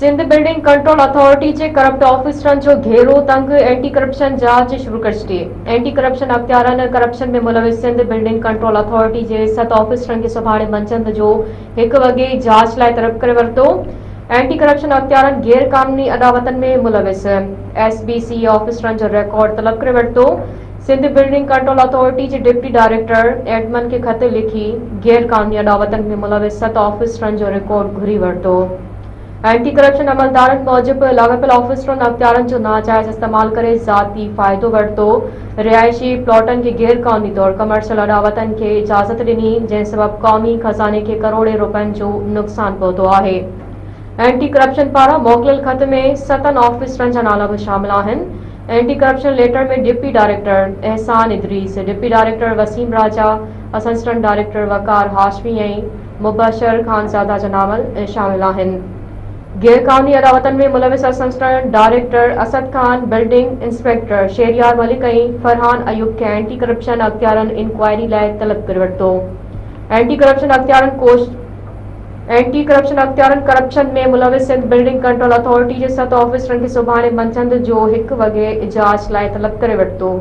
Sindh building control authority जे corrupt ऑफिसरनि जो घेरो तंग anti corruption जांच शुरू करे छॾी। एंटी करप्शन अख़्तियारनि करप्शन में मुलविस सिंध बिल्डिंग कंट्रोल अथॉरिटी जे 7 ऑफिसरनि खे सुभाणे मंझंदि जो 1 वॻे जांच लाइ तलब करे वरितो। एंटी करप्शन अख़्तियारनि गैर कानूनी अदावतनि में मुलविस SBC ऑफिसरनि जो रिकॉर्ड तलब करे वरितो। सिंध बिल्डिंग कंट्रोल अथॉरिटी जे डिप्टी डायरेक्टर एडमन खे ख़त लिखी गैर कानूनी अदावतनि में मुलविस 7 ऑफिसरनि जो रिकॉर्ड घुरी वरितो। एंटी करप्शन अमलदारनि मूजिबि लाॻापियल ऑफिसरनि अख़्तियारनि जो नाजाइज़ इस्तेमाल करे ज़ाती फ़ाइदो वरितो। रिहाइशी प्लॉटनि खे गैर क़ानूनी तौर कमर्शियल अदावतनि खे इजाज़त ॾिनी, जंहिं सबबि क़ौमी ख़ज़ाने खे करोड़े रुपयनि जो नुक़सान पहुतो आहे। एंटी करप्शन पारां मोकिलियल ख़त में 7 ऑफिसरनि जा नाला बि शामिल आहिनि। एंटी करप्शन लेटर में डिप्टी डायरेक्टर एहसान इदरीस, डिप्टी डायरेक्टर वसीम राजा, असिस्टेंट डायरेक्टर वकार हाशमी ऐं मुबशर खानज़ादा जा नाम शामिल आहिनि। गैर कानूनी अदावतनि में मुलविस assistant director Asad Khan, building inspector Sheharyar Malik ऐं फरहान अयूब खे एंटी करप्शन अख़्तियारनि इंक्वायरी लाइ तलब करे वरितो। एंटी करप्शन करप्शन में मुलविस सिंध बिल्डिंग कंट्रोल अथॉरिटी जे 7 ऑफिसरनि खे सुभाणे मंझंदि जो 1 वॻे जांच लाइ तलब करे वरितो।